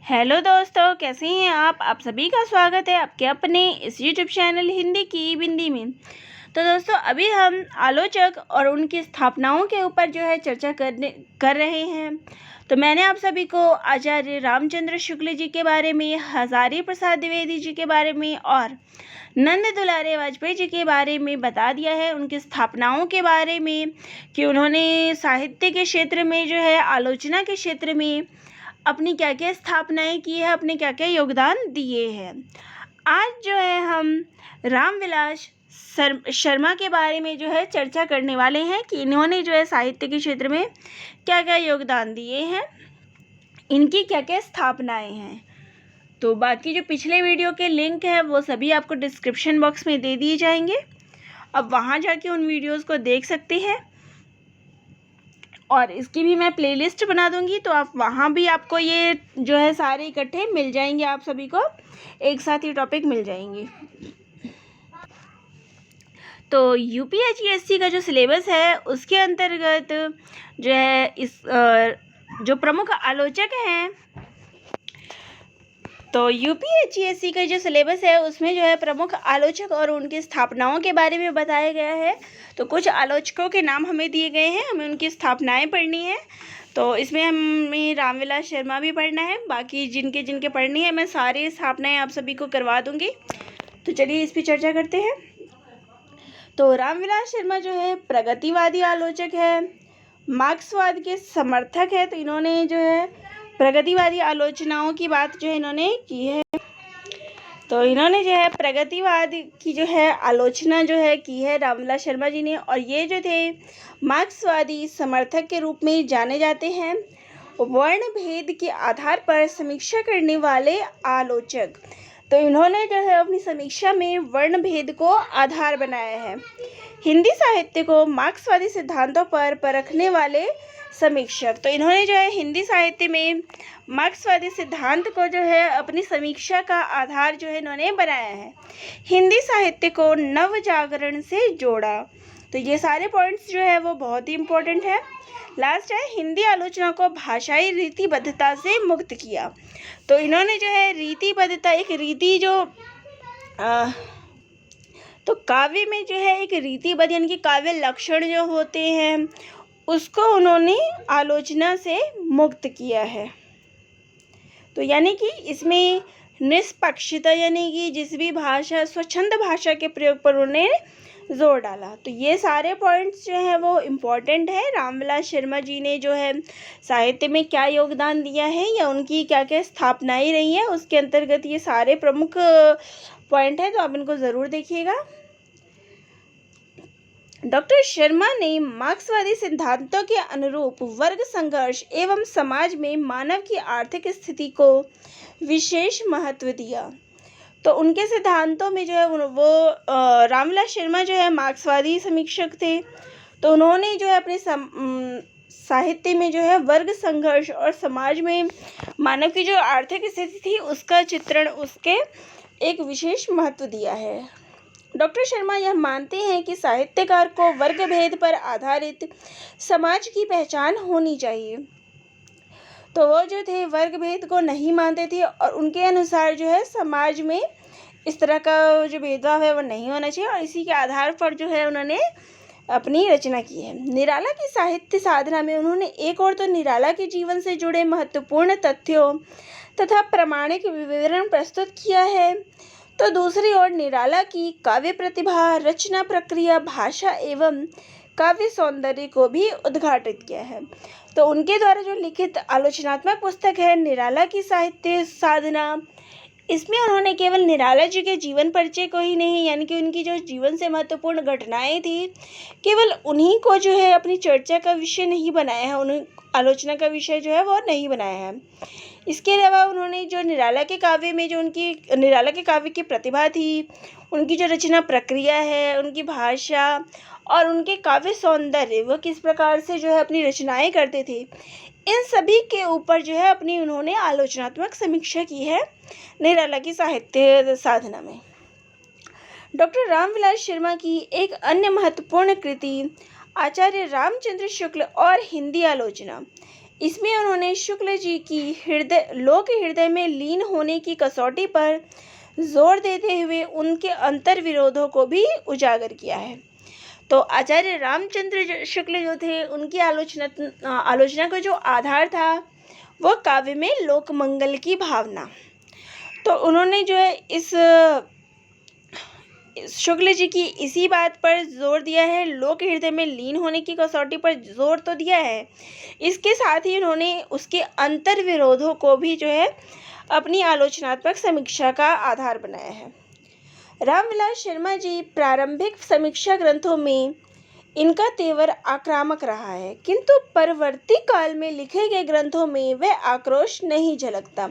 Hello दोस्तों, कैसे हैं आप सभी का स्वागत है आपके अपने इस यूट्यूब चैनल हिंदी की बिंदी में। तो दोस्तों, अभी हम आलोचक और उनकी स्थापनाओं के ऊपर जो है चर्चा कर रहे हैं। तो मैंने आप सभी को आचार्य रामचंद्र शुक्ल जी के बारे में, हजारी प्रसाद द्विवेदी जी के बारे में और नंद दुलारे वाजपेयी जी के बारे में बता दिया है, उनकी स्थापनाओं के बारे में कि उन्होंने साहित्य के क्षेत्र में जो है, आलोचना के क्षेत्र में अपनी क्या क्या स्थापनाएं की है, अपने क्या क्या योगदान दिए हैं। आज जो है हम रामविलास शर्मा के बारे में जो है चर्चा करने वाले हैं कि इन्होंने जो है साहित्य के क्षेत्र में क्या क्या योगदान दिए हैं, इनकी क्या क्या स्थापनाएं हैं। तो बाकी जो पिछले वीडियो के लिंक है वो सभी आपको डिस्क्रिप्शन बॉक्स में दे दिए जाएंगे। अब वहाँ जाके उन वीडियोज़ को देख सकते हैं और इसकी भी मैं प्लेलिस्ट बना दूंगी, तो आप वहाँ भी आपको ये जो है सारे इकट्ठे मिल जाएंगे, आप सभी को एक साथ ही टॉपिक मिल जाएंगे। तो यूपीएससी का जो सिलेबस है उसके अंतर्गत जो है इस जो प्रमुख आलोचक हैं, तो यूपीएससी का जो सिलेबस है उसमें जो है प्रमुख आलोचक और उनकी स्थापनाओं के बारे में बताया गया है। तो कुछ आलोचकों के नाम हमें दिए गए हैं, हमें उनकी स्थापनाएं पढ़नी है। तो इसमें हमें रामविलास शर्मा भी पढ़ना है, बाकी जिनके जिनके पढ़नी है मैं सारी स्थापनाएं आप सभी को करवा दूंगी। तो चलिए इस पर चर्चा करते हैं। तो रामविलास शर्मा जो है प्रगतिवादी आलोचक है, मार्क्सवाद के समर्थक है। तो इन्होंने जो है प्रगतिवादी आलोचनाओं की बात जो है इन्होंने की है। तो इन्होंने जो है प्रगतिवाद की जो है आलोचना जो है की है रामविलास शर्मा जी ने, और ये जो थे मार्क्सवादी समर्थक के रूप में जाने जाते हैं। वर्ण भेद के आधार पर समीक्षा करने वाले आलोचक। तो इन्होंने जो है अपनी समीक्षा में वर्ण भेद को आधार बनाया है। हिंदी साहित्य को मार्क्सवादी सिद्धांतों पर परखने वाले समीक्षक। तो इन्होंने जो है हिंदी साहित्य में मार्क्सवादी सिद्धांत को जो है अपनी समीक्षा का आधार जो है इन्होंने बनाया है। हिंदी साहित्य को नव जागरण से जोड़ा। तो ये सारे पॉइंट्स जो है वो बहुत ही इम्पोर्टेंट है। लास्ट है हिंदी आलोचना को भाषाई रीतिबद्धता से मुक्त किया। तो इन्होंने जो है रीतिबद्धता, एक रीति जो तो काव्य में जो है एक रीतिबद्ध यानी कि काव्य लक्षण जो होते हैं उसको उन्होंने आलोचना से मुक्त किया है। तो यानी कि इसमें निष्पक्षता यानी कि जिस भी भाषा, स्वच्छंद भाषा के प्रयोग पर उन्होंने जोर डाला। तो ये सारे पॉइंट्स जो है वो इम्पोर्टेंट है। रामविलास शर्मा जी ने जो है साहित्य में क्या योगदान दिया है या उनकी क्या क्या स्थापनाएं रही हैं, उसके अंतर्गत ये सारे प्रमुख पॉइंट है, तो आप इनको ज़रूर देखिएगा। डॉक्टर शर्मा ने मार्क्सवादी सिद्धांतों के अनुरूप वर्ग संघर्ष एवं समाज में मानव की आर्थिक स्थिति को विशेष महत्व दिया। तो उनके सिद्धांतों में जो है वो रामविलास शर्मा जो है मार्क्सवादी समीक्षक थे। तो उन्होंने जो है अपने साहित्य में जो है वर्ग संघर्ष और समाज में मानव की जो आर्थिक स्थिति थी उसका चित्रण, उसके एक विशेष महत्व दिया है। डॉक्टर शर्मा यह मानते हैं कि साहित्यकार को वर्ग भेद पर आधारित समाज की पहचान होनी चाहिए। तो वो जो थे वर्ग भेद को नहीं मानते थे और उनके अनुसार जो है समाज में इस तरह का जो भेदभाव है वो नहीं होना चाहिए, और इसी के आधार पर जो है उन्होंने अपनी रचना की है। निराला की साहित्य साधना में उन्होंने एक और तो निराला के जीवन से जुड़े महत्वपूर्ण तथ्यों तथा प्रामाणिक विवरण प्रस्तुत किया है, तो दूसरी ओर निराला की काव्य प्रतिभा, रचना प्रक्रिया, भाषा एवं काव्य सौंदर्य को भी उद्घाटित किया है। तो उनके द्वारा जो लिखित आलोचनात्मक पुस्तक है निराला की साहित्य साधना, इसमें उन्होंने केवल निराला जी के जीवन परिचय को ही नहीं, यानी कि उनकी जो जीवन से महत्वपूर्ण घटनाएं थी केवल उन्हीं को जो है अपनी चर्चा का विषय नहीं बनाया है, उन्हें आलोचना का विषय जो है वो नहीं बनाया है। इसके अलावा उन्होंने जो निराला के काव्य में जो उनकी निराला के काव्य की प्रतिभा थी, उनकी जो रचना प्रक्रिया है, उनकी भाषा और उनके काव्य सौंदर्य, वो किस प्रकार से जो है अपनी रचनाएं करते थे, इन सभी के ऊपर जो है अपनी उन्होंने आलोचनात्मक समीक्षा की है निराला की साहित्य साधना में। डॉक्टर रामविलास शर्मा की एक अन्य महत्वपूर्ण कृति आचार्य रामचंद्र शुक्ल और हिंदी आलोचना, इसमें उन्होंने शुक्ल जी की लोक हृदय में लीन होने की कसौटी पर जोर देते हुए उनके अंतर विरोधों को भी उजागर किया है। तो आचार्य रामचंद्र शुक्ल जो थे, उनकी आलोचना का जो आधार था वो काव्य में लोक मंगल की भावना। तो उन्होंने जो है इस शुक्ल जी की इसी बात पर जोर दिया है, लोक हृदय में लीन होने की कसौटी पर जोर तो दिया है, इसके साथ ही उन्होंने उसके अंतर विरोधों को भी जो है अपनी आलोचनात्मक समीक्षा का आधार बनाया है। रामविलास शर्मा जी प्रारंभिक समीक्षा ग्रंथों में इनका तेवर आक्रामक रहा है, किंतु परवर्ती काल में लिखे गए ग्रंथों में वह आक्रोश नहीं झलकता।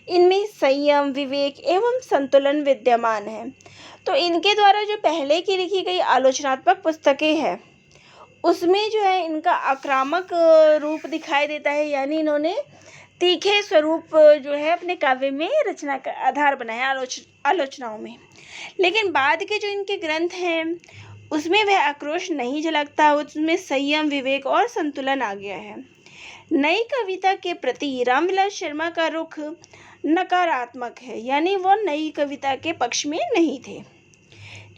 इनमें संयम, विवेक एवं संतुलन विद्यमान है। तो इनके द्वारा जो पहले की लिखी गई आलोचनात्मक पुस्तकें हैं, उसमें जो है इनका आक्रामक रूप दिखाई देता है, यानी इन्होंने तीखे स्वरूप जो है अपने काव्य में रचना का आधार बनाया आलोचनाओं में। लेकिन बाद के जो इनके ग्रंथ हैं उसमें वह आक्रोश नहीं झलकता, उसमें संयम, विवेक और संतुलन आ गया है। नई कविता के प्रति रामविलास शर्मा का रुख नकारात्मक है, यानी वो नई कविता के पक्ष में नहीं थे।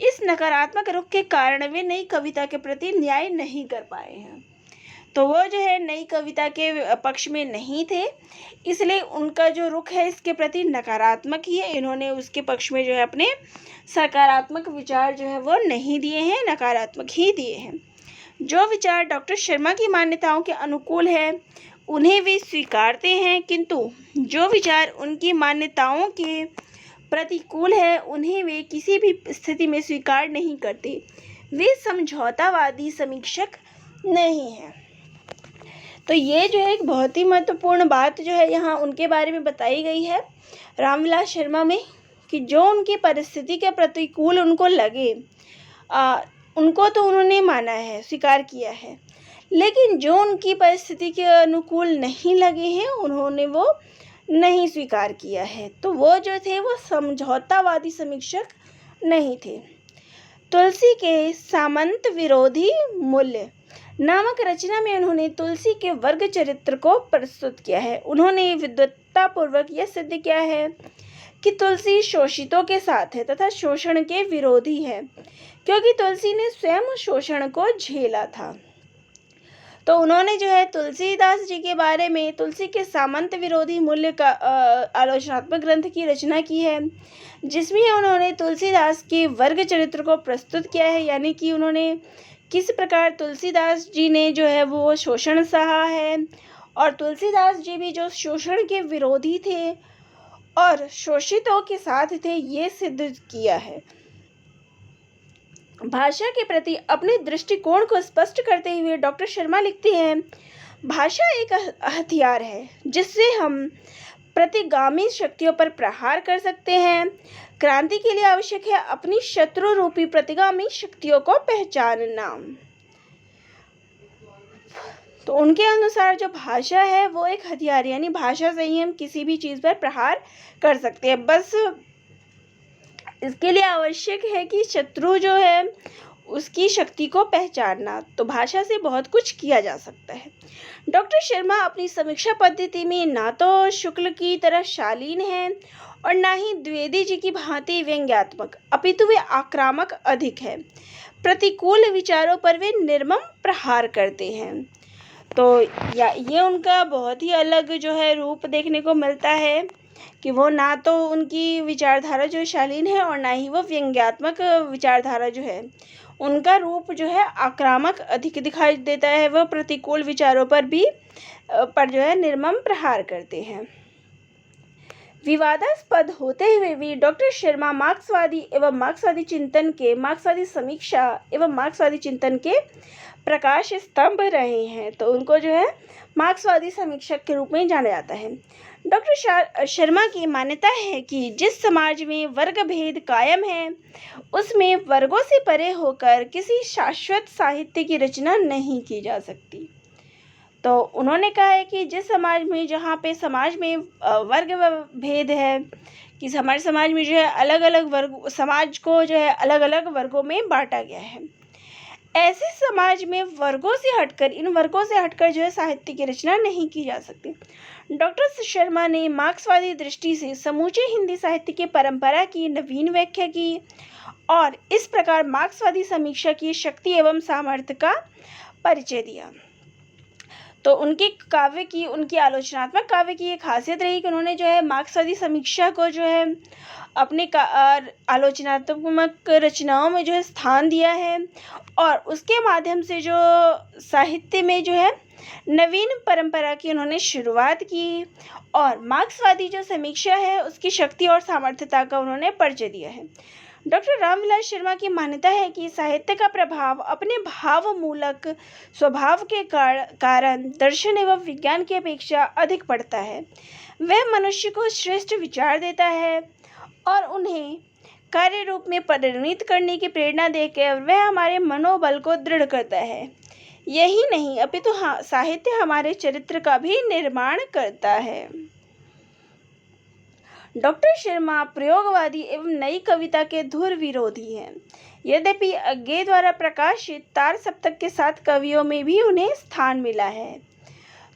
इस नकारात्मक रुख के कारण वे नई कविता के प्रति न्याय नहीं कर पाए हैं। तो वो जो है नई कविता के पक्ष में नहीं थे, इसलिए उनका जो रुख है इसके प्रति नकारात्मक ही है। इन्होंने उसके पक्ष में जो है अपने सकारात्मक विचार जो है वो नहीं दिए हैं, नकारात्मक ही दिए हैं। जो विचार डॉक्टर शर्मा की मान्यताओं के अनुकूल है उन्हें वे स्वीकारते हैं, किंतु जो विचार उनकी मान्यताओं के प्रतिकूल है उन्हें वे किसी भी स्थिति में स्वीकार नहीं करते। वे समझौतावादी समीक्षक नहीं हैं। तो ये जो है एक बहुत ही महत्वपूर्ण बात जो है यहाँ उनके बारे में बताई गई है रामविलास शर्मा में, कि जो उनकी परिस्थिति के प्रतिकूल उनको लगे उनको तो उन्होंने माना है, स्वीकार किया है, लेकिन जो उनकी परिस्थिति के अनुकूल नहीं लगे हैं उन्होंने वो नहीं स्वीकार किया है। तो वो जो थे वो समझौतावादी समीक्षक नहीं थे। तुलसी के सामंत विरोधी मूल्य नामक रचना में उन्होंने तुलसी के वर्ग चरित्र को प्रस्तुत किया है। उन्होंने विद्वत्तापूर्वक यह सिद्ध किया है कि तुलसी शोषितों के साथ है तथा शोषण के विरोधी है, क्योंकि तुलसी ने स्वयं शोषण को झेला था। तो उन्होंने जो है तुलसीदास जी के बारे में तुलसी के सामंत विरोधी मूल्य का आलोचनात्मक ग्रंथ की रचना की है, जिसमें उन्होंने तुलसीदास के वर्ग चरित्र को प्रस्तुत किया है, यानी कि उन्होंने किस प्रकार तुलसीदास जी ने जो है वो शोषण सहा है और तुलसीदास जी भी जो शोषण के विरोधी थे और शोषितों के साथ थे, ये सिद्ध किया है। भाषा के प्रति अपने दृष्टिकोण को स्पष्ट करते हुए डॉक्टर शर्मा लिखते हैं, भाषा एक हथियार है जिससे हम प्रतिगामी शक्तियों पर प्रहार कर सकते हैं। क्रांति के लिए आवश्यक है अपनी शत्रु रूपी प्रतिगामी शक्तियों को पहचानना। तो उनके अनुसार जो भाषा है वो एक हथियार, यानी भाषा से ही हम किसी भी चीज़ पर प्रहार कर सकते हैं। बस इसके लिए आवश्यक है कि शत्रु जो है उसकी शक्ति को पहचानना। तो भाषा से बहुत कुछ किया जा सकता है। डॉक्टर शर्मा अपनी समीक्षा पद्धति में ना तो शुक्ल की तरह शालीन हैं और ना ही द्विवेदी जी की भांति व्यंग्यात्मक, अपितु वे आक्रामक अधिक है। प्रतिकूल विचारों पर वे निर्मम प्रहार करते हैं। तो ये उनका बहुत ही अलग जो है रूप देखने को मिलता है कि वो ना तो उनकी विचारधारा जो शालीन है और ना ही वो व्यंग्यात्मक विचारधारा जो है उनका रूप जो है आक्रामक अधिक दिखाई देता है। वह प्रतिकूल विचारों पर जो है निर्मम प्रहार करते हैं। विवादास्पद होते हुए भी डॉक्टर शर्मा मार्क्सवादी एवं मार्क्सवादी समीक्षा एवं मार्क्सवादी चिंतन के प्रकाश स्तंभ रहे हैं। तो उनको जो है मार्क्सवादी समीक्षक के रूप में जाना जाता है। डॉक्टर शर्मा की मान्यता है कि जिस समाज में वर्ग भेद कायम है उसमें वर्गों से परे होकर किसी शाश्वत साहित्य की रचना नहीं की जा सकती। तो उन्होंने कहा है कि जिस समाज में जहाँ पे समाज में वर्ग भेद है कि हमारे समाज में जो है अलग अलग वर्ग, समाज को जो है अलग अलग वर्गों में बांटा गया है, ऐसे समाज में वर्गों से हटकर, इन वर्गों से हटकर जो है साहित्य की रचना नहीं की जा सकती। डॉक्टर शर्मा ने मार्क्सवादी दृष्टि से समूचे हिंदी साहित्य की परंपरा की नवीन व्याख्या की और इस प्रकार मार्क्सवादी समीक्षा की शक्ति एवं सामर्थ्य का परिचय दिया। तो उनके काव्य की, उनकी आलोचनात्मक काव्य की एक खासियत रही कि उन्होंने जो है मार्क्सवादी समीक्षा को जो है अपने आलोचनात्मक रचनाओं में जो है स्थान दिया है और उसके माध्यम से जो साहित्य में जो है नवीन परंपरा की उन्होंने शुरुआत की और मार्क्सवादी जो समीक्षा है उसकी शक्ति और सामर्थ्यता का उन्होंने परिचय दिया है। डॉक्टर रामविलास शर्मा की मान्यता है कि साहित्य का प्रभाव अपने भावमूलक स्वभाव के कारण दर्शन एवं विज्ञान की अपेक्षा अधिक पड़ता है। वह मनुष्य को श्रेष्ठ विचार देता है और उन्हें कार्य रूप में परिणित करने की प्रेरणा देकर वह हमारे मनोबल को दृढ़ करता है। यही नहीं अपितु साहित्य हमारे चरित्र का भी निर्माण करता है। डॉक्टर शर्मा प्रयोगवादी एवं नई कविता के धुर विरोधी हैं। यद्यपि अज्ञे द्वारा प्रकाशित तार सप्तक के साथ कवियों में भी उन्हें स्थान मिला है।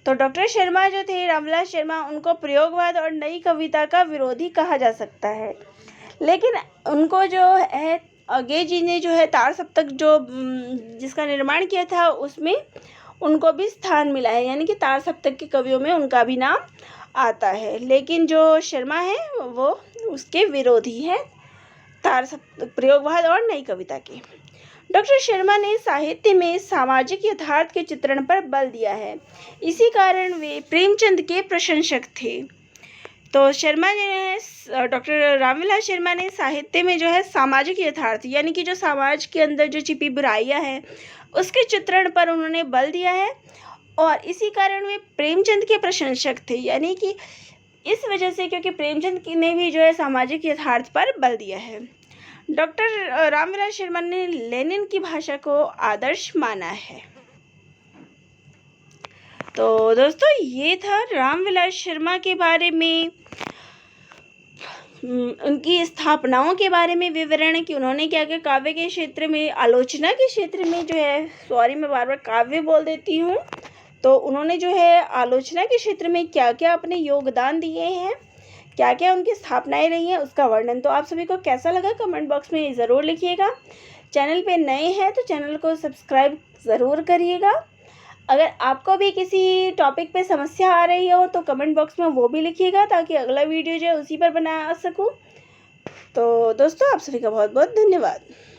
तो डॉक्टर शर्मा जो थे, रामविलास शर्मा, उनको प्रयोगवाद और नई कविता का विरोधी कहा जा सकता है, लेकिन उनको जो है अज्ञे जी ने जो है तार सप्तक जो जिसका निर्माण किया था उसमें उनको भी स्थान मिला है, यानी कि तार सप्तक के कवियों में उनका भी नाम आता है। लेकिन जो शर्मा है वो उसके विरोधी हैं, तार सप्तक, प्रयोगवाद और नई कविता के। डॉक्टर शर्मा ने साहित्य में सामाजिक यथार्थ के चित्रण पर बल दिया है, इसी कारण वे प्रेमचंद के प्रशंसक थे। तो शर्मा जो है, डॉक्टर रामविलास शर्मा ने साहित्य में जो है सामाजिक यथार्थ, यानी कि जो समाज के अंदर जो छिपी बुराइयां हैं उसके चित्रण पर उन्होंने बल दिया है और इसी कारण वे प्रेमचंद के प्रशंसक थे, यानी कि इस वजह से, क्योंकि प्रेमचंद ने भी जो है सामाजिक यथार्थ पर बल दिया है। डॉक्टर रामविलास शर्मा ने लेनिन की भाषा को आदर्श माना है। तो दोस्तों ये था रामविलास शर्मा के बारे में, उनकी स्थापनाओं के बारे में विवरण कि उन्होंने क्या क्या काव्य के क्षेत्र में, आलोचना के क्षेत्र में जो है, सॉरी मैं बार बार काव्य बोल देती हूँ, तो उन्होंने जो है आलोचना के क्षेत्र में क्या क्या अपने योगदान दिए हैं, क्या क्या उनकी स्थापनाएं रही हैं, उसका वर्णन। तो आप सभी को कैसा लगा कमेंट बॉक्स में ज़रूर लिखिएगा। चैनल पे नए हैं तो चैनल को सब्सक्राइब ज़रूर करिएगा। अगर आपको भी किसी टॉपिक पे समस्या आ रही हो तो कमेंट बॉक्स में वो भी लिखिएगा ताकि अगला वीडियो जो है उसी पर बना सकूँ। तो दोस्तों आप सभी का बहुत बहुत धन्यवाद।